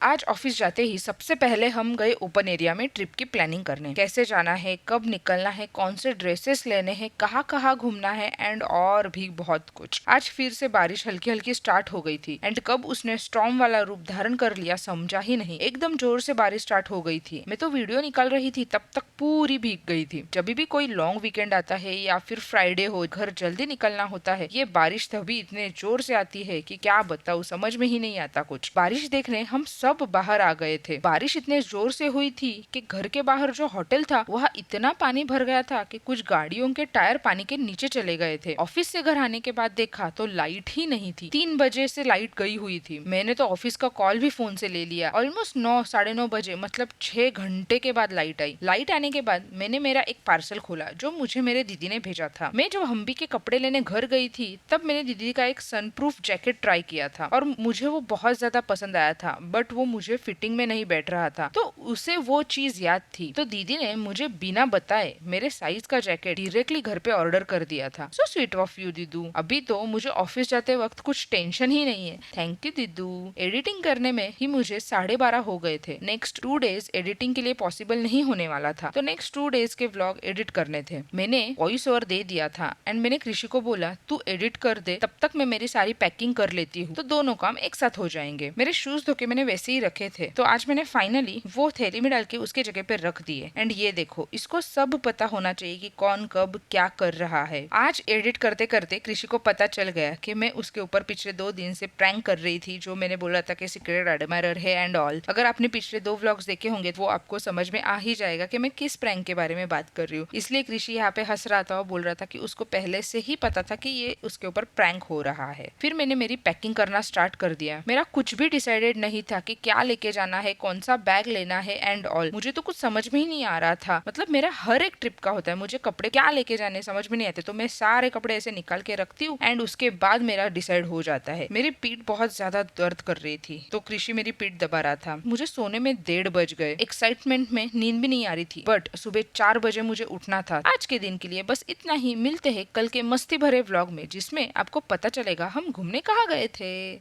आज ऑफिस जाते ही सबसे पहले हम गए ओपन एरिया में ट्रिप की प्लानिंग करने। कैसे जाना है, कब निकलना है, कौन से ड्रेसेस लेने हैं, कहाँ कहाँ घूमना है एंड और भी बहुत कुछ। आज फिर से बारिश हल्की हल्की स्टार्ट हो गई थी एंड कब उसने स्टॉर्म वाला रूप धारण कर लिया समझा ही नहीं। एकदम जोर से बारिश स्टार्ट हो गई थी। मैं तो वीडियो निकाल रही थी तब तक पूरी भीग गई थी। जब भी कोई लॉन्ग वीकेंड आता है या फिर फ्राइडे हो, घर जल्दी निकलना होता है, ये बारिश तभी इतने जोर से आती है कि क्या बताऊं, समझ में ही नहीं आता कुछ। बारिश देखने हम सब बाहर आ गए थे। बारिश इतने जोर से हुई थी कि घर के बाहर जो होटल था वहाँ इतना पानी भर गया था कि कुछ गाड़ियों के टायर पानी के नीचे चले गए थे। ऑफिस से घर आने के बाद देखा तो लाइट ही नहीं थी। 3 बजे से लाइट गई हुई थी। मैंने तो ऑफिस का कॉल भी फोन से ले लिया। ऑलमोस्ट 9 साढ़े 9 बजे, मतलब 6 घंटे के बाद लाइट आई। लाइट आने के बाद मैंने मेरा एक पार्सल खोला जो मुझे मेरे दीदी ने भेजा था। मैं जब हम्बी के कपड़े लेने घर गई थी तब मैंने दीदी का एक सनप्रूफ जैकेट ट्राई किया था और मुझे वो बहुत ज्यादा पसंद आया था, बट वो मुझे फिटिंग में नहीं बैठ रहा था। तो उसे वो चीज याद थी, तो दीदी ने मुझे बिना बताए मेरे साइज का जैकेट डायरेक्टली घर पे ऑर्डर कर दिया था। सो स्वीट ऑफ यू दीदू। अभी तो मुझे ऑफिस जाते वक्त कुछ टेंशन ही नहीं है। Thank you दीदू। एडिटिंग करने में ही मुझे 12:30 हो गए थे। नेक्स्ट 2 डेज एडिटिंग के लिए पॉसिबल नहीं होने वाला था, तो नेक्स्ट 2 डेज के व्लॉग एडिट करने थे। मैंने वॉइस ओवर दे दिया था एंड मैंने कृषि को बोला तू एडिट कर दे, तब तक मैं मेरी सारी पैकिंग कर लेती हूँ, तो दोनों काम एक साथ हो जाएंगे। मेरे शूज धोके मैंने वैसे ही रखे थे, तो आज मैंने फाइनली वो थैली में डाल के उसके जगह पे रख दिए। एंड ये देखो, इसको सब पता होना चाहिए कि कौन कब क्या कर रहा है। आज एडिट करते करते कृषि को पता चल गया कि मैं उसके ऊपर पिछले 2 दिन से प्रैंक कर रही थी, जो मैंने बोला था कि सीक्रेट एडमायरर है एंड ऑल। अगर आपने पिछले 2 व्लॉग्स देखे होंगे तो वो आपको समझ में आ ही जाएगा कि मैं किस प्रैंक के बारे में बात कर रही हूँ। इसलिए कृषि यहाँ पे हंस रहा था और बोल रहा था कि उसको पहले से ही पता था कि ये उसके ऊपर प्रैंक हो रहा है। फिर मैंने मेरी पैकिंग करना स्टार्ट कर दिया। मेरा कुछ भी डिसाइडेड नहीं था कि क्या लेके जाना है, कौन सा बैग लेना है एंड ऑल। मुझे तो कुछ समझ में ही नहीं आ रहा था। मतलब मेरा हर एक ट्रिप का होता है, मुझे कपड़े क्या लेके जाने समझ में नहीं आते, तो मैं सारे कपड़े ऐसे निकाल के रखती हूँ एंड उसके बाद मेरा डिसाइड हो जाता है। मेरी पीठ बहुत ज्यादा दर्द कर रही थी, तो कृषि मेरी पीठ दबा रहा था। मुझे सोने में 1:30 बज गए। एक्साइटमेंट में नींद भी नहीं आ रही थी, बट सुबह 4 बजे मुझे उठना था। आज के दिन के लिए बस इतना ही। मिलते हैं कल के मस्ती भरे व्लॉग में, जिसमें आपको पता चलेगा हम घूमने कहाँ गए थे।